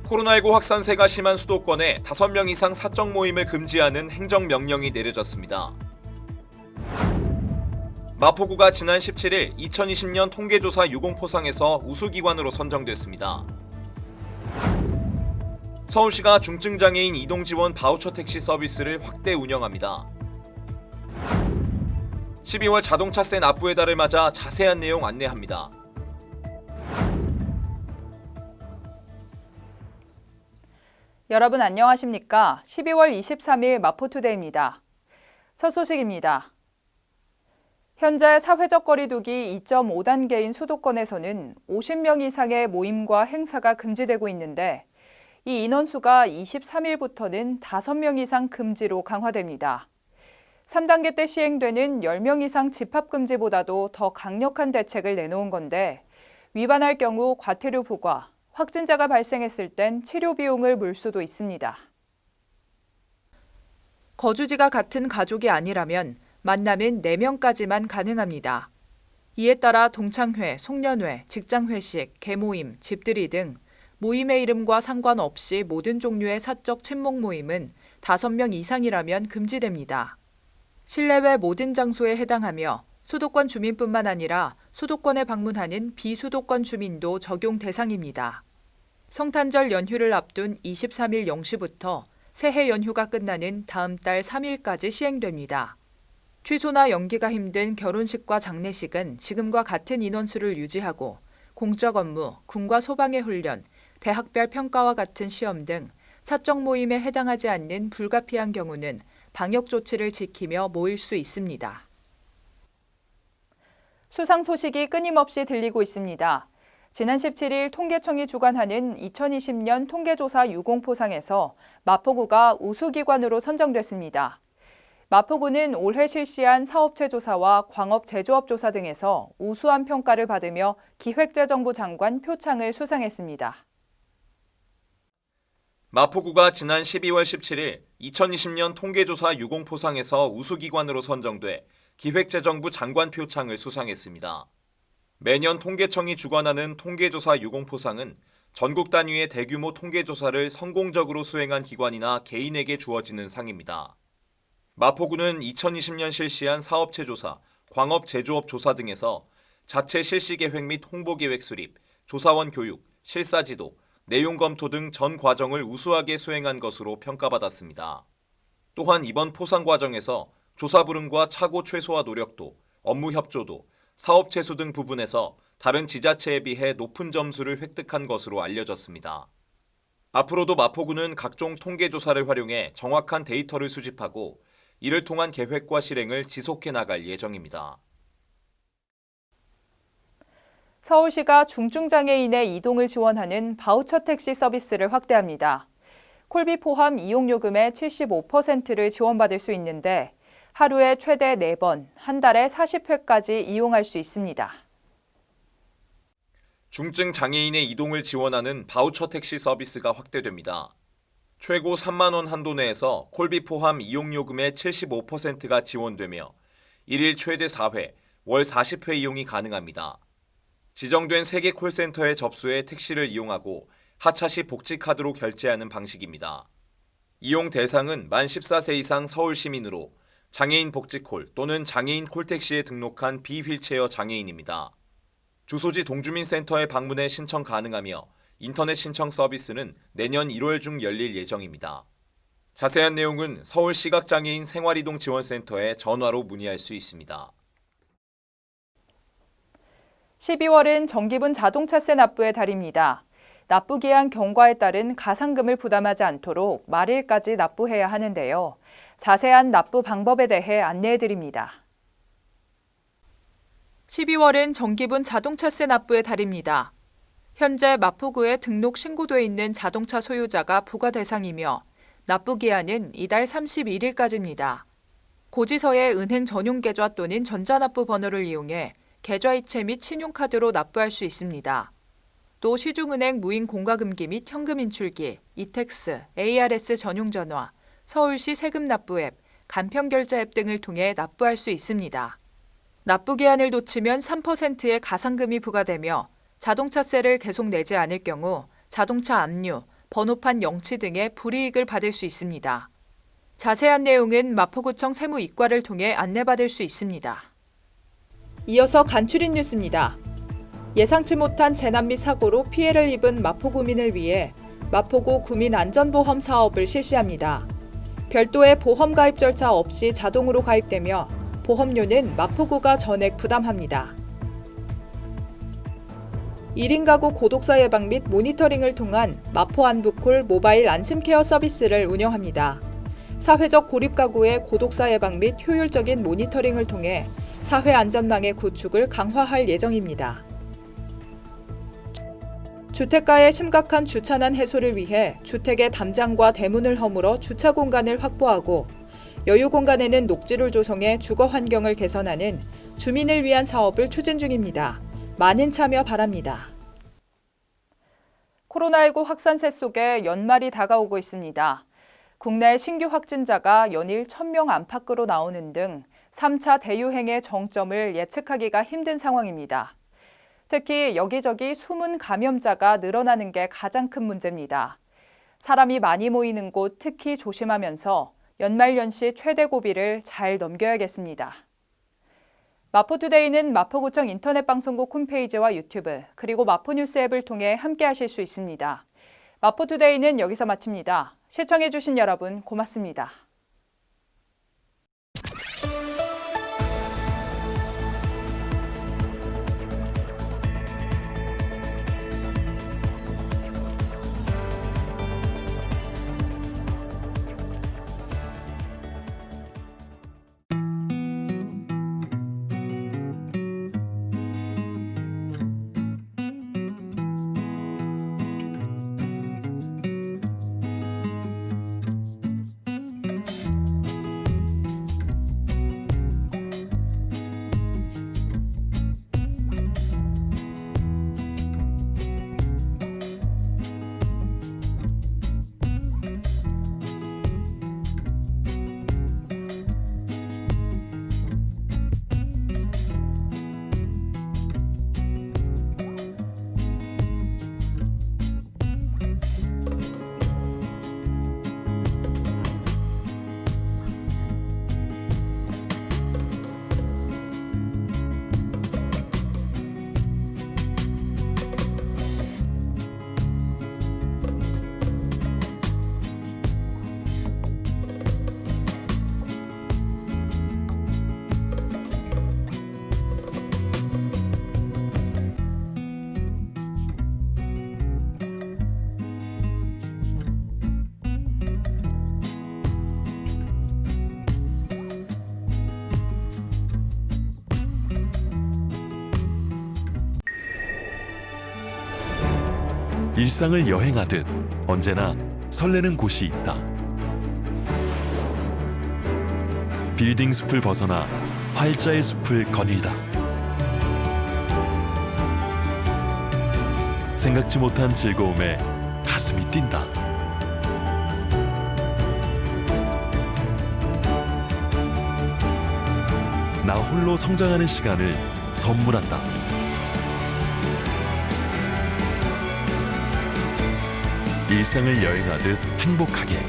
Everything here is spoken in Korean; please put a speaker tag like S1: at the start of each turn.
S1: 코로나19 확산세가 심한 수도권에 5명 이상 사적 모임을 금지하는 행정명령이 내려졌습니다. 마포구가 지난 17일 2020년 통계조사 유공포상에서 우수기관으로 선정됐습니다. 서울시가 중증장애인 이동지원 바우처 택시 서비스를 확대 운영합니다. 12월 자동차세 납부의 달을 맞아 자세한 내용 안내합니다.
S2: 여러분 안녕하십니까? 12월 23일 마포투데이입니다. 첫 소식입니다. 현재 사회적 거리두기 2.5단계인 수도권에서는 50명 이상의 모임과 행사가 금지되고 있는데 이 인원수가 23일부터는 5명 이상 금지로 강화됩니다. 3단계 때 시행되는 10명 이상 집합금지보다도 더 강력한 대책을 내놓은 건데 위반할 경우 과태료 부과, 확진자가 발생했을 땐 치료 비용을 물 수도 있습니다. 거주지가 같은 가족이 아니라면 만남은 4명까지만 가능합니다. 이에 따라 동창회, 송년회, 직장회식, 개모임, 집들이 등 모임의 이름과 상관없이 모든 종류의 사적 친목 모임은 5명 이상이라면 금지됩니다. 실내외 모든 장소에 해당하며 수도권 주민뿐만 아니라 수도권에 방문하는 비수도권 주민도 적용 대상입니다. 성탄절 연휴를 앞둔 23일 0시부터 새해 연휴가 끝나는 다음 달 3일까지 시행됩니다. 취소나 연기가 힘든 결혼식과 장례식은 지금과 같은 인원수를 유지하고 공적 업무, 군과 소방의 훈련, 대학별 평가와 같은 시험 등 사적 모임에 해당하지 않는 불가피한 경우는 방역 조치를 지키며 모일 수 있습니다. 수상 소식이 끊임없이 들리고 있습니다. 지난 17일 통계청이 주관하는 2020년 통계조사 유공포상에서 마포구가 우수기관으로 선정됐습니다. 마포구는 올해 실시한 사업체 조사와 광업 제조업 조사 등에서 우수한 평가를 받으며 기획재정부 장관 표창을 수상했습니다.
S1: 마포구가 지난 12월 17일 2020년 통계조사 유공포상에서 우수기관으로 선정돼 기획재정부 장관 표창을 수상했습니다. 매년 통계청이 주관하는 통계조사 유공포상은 전국 단위의 대규모 통계조사를 성공적으로 수행한 기관이나 개인에게 주어지는 상입니다. 마포구는 2020년 실시한 사업체 조사, 광업 제조업 조사 등에서 자체 실시 계획 및 홍보 계획 수립, 조사원 교육, 실사 지도, 내용 검토 등 전 과정을 우수하게 수행한 것으로 평가받았습니다. 또한 이번 포상 과정에서 조사 불응과 착오 최소화 노력도, 업무 협조도, 사업 재수 등 부분에서 다른 지자체에 비해 높은 점수를 획득한 것으로 알려졌습니다. 앞으로도 마포구는 각종 통계조사를 활용해 정확한 데이터를 수집하고 이를 통한 계획과 실행을 지속해 나갈 예정입니다.
S2: 서울시가 중증장애인의 이동을 지원하는 바우처 택시 서비스를 확대합니다. 콜비 포함 이용요금의 75%를 지원받을 수 있는데 하루에 최대 4번, 한 달에 40회까지 이용할 수 있습니다.
S1: 중증 장애인의 이동을 지원하는 바우처 택시 서비스가 확대됩니다. 최고 3만 원 한도 내에서 콜비 포함 이용요금의 75%가 지원되며 1일 최대 4회, 월 40회 이용이 가능합니다. 지정된 3개 콜센터에 접수해 택시를 이용하고 하차 시 복지카드로 결제하는 방식입니다. 이용 대상은 만 14세 이상 서울 시민으로 장애인 복지콜 또는 장애인 콜택시에 등록한 비휠체어 장애인입니다. 주소지 동주민센터에 방문해 신청 가능하며 인터넷 신청 서비스는 내년 1월 중 열릴 예정입니다. 자세한 내용은 서울시각장애인 생활이동지원센터에 전화로 문의할 수 있습니다.
S2: 12월은 정기분 자동차세 납부의 달입니다. 납부기한 경과에 따른 가상금을 부담하지 않도록 말일까지 납부해야 하는데요. 자세한 납부 방법에 대해 안내해드립니다. 12월은 정기분 자동차세 납부의 달입니다. 현재 마포구에 등록 신고돼 있는 자동차 소유자가 부과 대상이며 납부기한은 이달 31일까지입니다. 고지서에 은행 전용 계좌 또는 전자납부 번호를 이용해 계좌이체 및 신용카드로 납부할 수 있습니다. 또 시중은행 무인 공과금기 및 현금 인출기, 이택스, ARS 전용 전화, 서울시 세금 납부 앱, 간편결제 앱 등을 통해 납부할 수 있습니다. 납부기한을 놓치면 3%의 가상금이 부과되며 자동차세를 계속 내지 않을 경우 자동차 압류, 번호판 영치 등의 불이익을 받을 수 있습니다. 자세한 내용은 마포구청 세무이과를 통해 안내받을 수 있습니다. 이어서 간추린 뉴스입니다. 예상치 못한 재난 및 사고로 피해를 입은 마포구민을 위해 마포구 구민안전보험 사업을 실시합니다. 별도의 보험 가입 절차 없이 자동으로 가입되며 보험료는 마포구가 전액 부담합니다. 1인 가구 고독사 예방 및 모니터링을 통한 마포 안부콜 모바일 안심케어 서비스를 운영합니다. 사회적 고립 가구의 고독사 예방 및 효율적인 모니터링을 통해 사회 안전망의 구축을 강화할 예정입니다. 주택가의 심각한 주차난 해소를 위해 주택의 담장과 대문을 허물어 주차 공간을 확보하고 여유 공간에는 녹지를 조성해 주거 환경을 개선하는 주민을 위한 사업을 추진 중입니다. 많은 참여 바랍니다. 코로나19 확산세 속에 연말이 다가오고 있습니다. 국내 신규 확진자가 연일 1,000명 안팎으로 나오는 등 3차 대유행의 정점을 예측하기가 힘든 상황입니다. 특히 여기저기 숨은 감염자가 늘어나는 게 가장 큰 문제입니다. 사람이 많이 모이는 곳 특히 조심하면서 연말연시 최대 고비를 잘 넘겨야겠습니다. 마포투데이는 마포구청 인터넷 방송국 홈페이지와 유튜브 그리고 마포뉴스 앱을 통해 함께하실 수 있습니다. 마포투데이는 여기서 마칩니다. 시청해주신 여러분 고맙습니다.
S3: 일상을 여행하듯 언제나 설레는 곳이 있다. 빌딩 숲을 벗어나 활자의 숲을 거닐다. 생각지 못한 즐거움에 가슴이 뛴다. 나 홀로 성장하는 시간을 선물한다. 일상을 여행하듯 행복하게